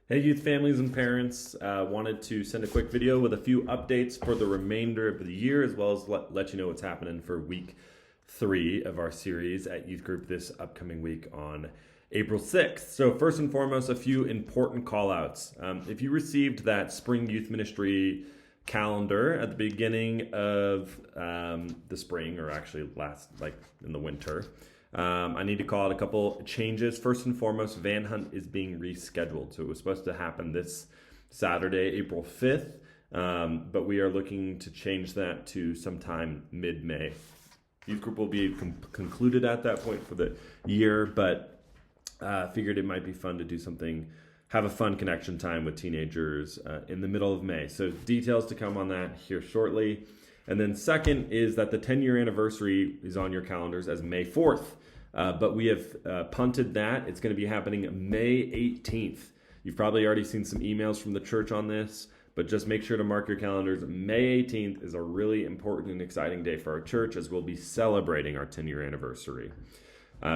Hey, youth families and parents. Wanted to send a quick video with a few updates for the remainder of the year, as well as let you know what's happening for week 3 of our series at Youth Group this upcoming week on April 6th. So first and foremost, a few important call outs. If you received that spring youth ministry calendar at the beginning of the spring, or actually in the winter, I need to call out a couple changes. First and foremost, Van Hunt is being rescheduled. So it was supposed to happen this Saturday, April 5th, but we are looking to change that to sometime mid-May. Youth group will be concluded at that point for the year, but figured it might be fun to do something, have a fun connection time with teenagers in the middle of May. So details to come on that here shortly. And then second is that the 10-year anniversary is on your calendars as May 4th. But we have punted that. It's going to be happening May 18th. You've probably already seen some emails from the church on this, but just make sure to mark your calendars. May 18th is a really important and exciting day for our church, as we'll be celebrating our 10-year anniversary.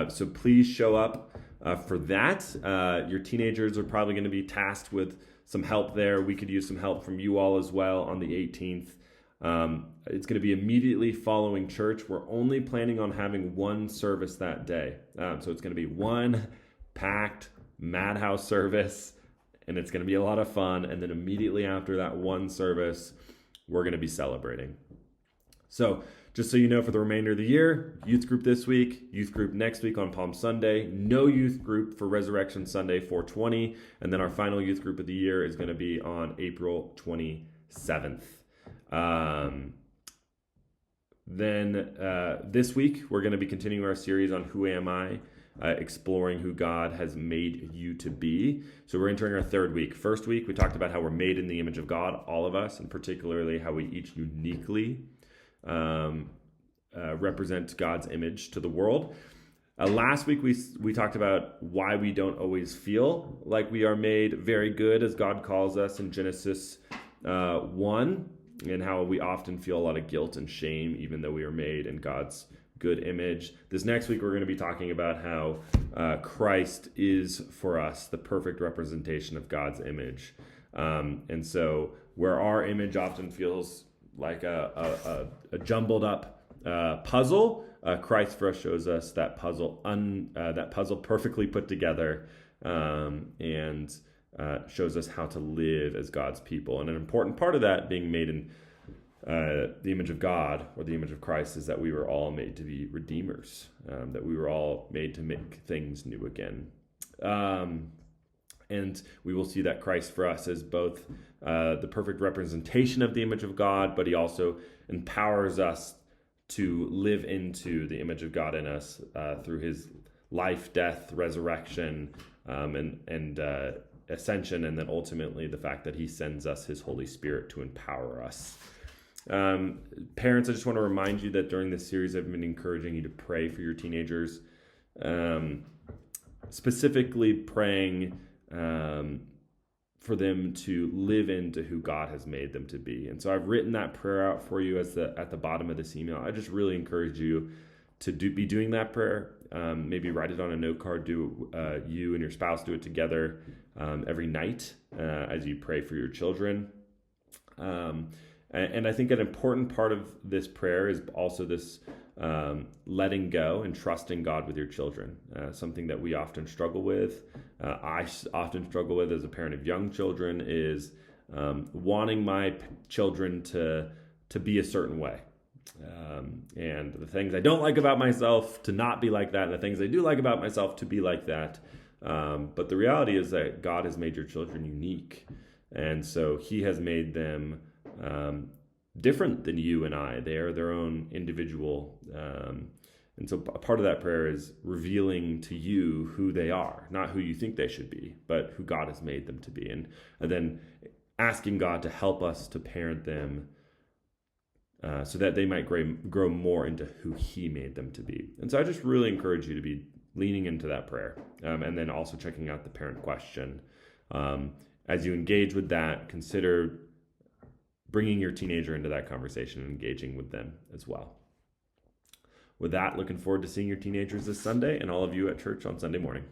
So please show up for that. Your teenagers are probably going to be tasked with some help there. We could use some help from you all as well on the 18th. It's going to be immediately following church. We're only planning on having one service that day. So it's going to be one packed madhouse service, and it's going to be a lot of fun. And then immediately after that one service, we're going to be celebrating. So just so you know, for the remainder of the year, youth group this week, youth group next week on Palm Sunday, no youth group for Resurrection Sunday 420, and then our final youth group of the year is going to be on April 27th. This week, we're going to be continuing our series on Who Am I? Exploring who God has made you to be. So we're entering our third week. First week, we talked about how we're made in the image of God, all of us, and particularly how we each uniquely represent God's image to the world. Last week, we talked about why we don't always feel like we are made very good, as God calls us in Genesis 1, and how we often feel a lot of guilt and shame, even though we are made in God's good image. This next week, we're going to be talking about how Christ is, for us, the perfect representation of God's image. And so where our image often feels like a jumbled up puzzle, Christ for us shows us that puzzle perfectly put together, and shows us how to live as God's people. And an important part of that, being made in the image of God, or the image of Christ, is that we were all made to be redeemers, that we were all made to make things new again. And we will see that Christ for us is both the perfect representation of the image of God, but he also empowers us to live into the image of God in us through his life, death, resurrection, and ascension, and then ultimately the fact that he sends us his Holy Spirit to empower us. Parents, I just want to remind you that during this series, I've been encouraging you to pray for your teenagers, specifically praying for them to live into who God has made them to be. And so I've written that prayer out for you at the bottom of this email. I just really encourage you to be doing that prayer. Maybe write it on a note card. You and your spouse do it together every night as you pray for your children. And I think an important part of this prayer is also this letting go and trusting God with your children, something that we often struggle with. I often struggle with as a parent of young children is wanting my children to be a certain way. And the things I don't like about myself to not be like that, and the things I do like about myself to be like that. But the reality is that God has made your children unique. And so he has made them different than you and I. They are their own individual. And so a part of that prayer is revealing to you who they are, not who you think they should be, but who God has made them to be. And then asking God to help us to parent them so that they might grow more into who he made them to be. And so I just really encourage you to be leaning into that prayer, and then also checking out the parent question. As you engage with that, consider bringing your teenager into that conversation and engaging with them as well. With that, looking forward to seeing your teenagers this Sunday and all of you at church on Sunday morning.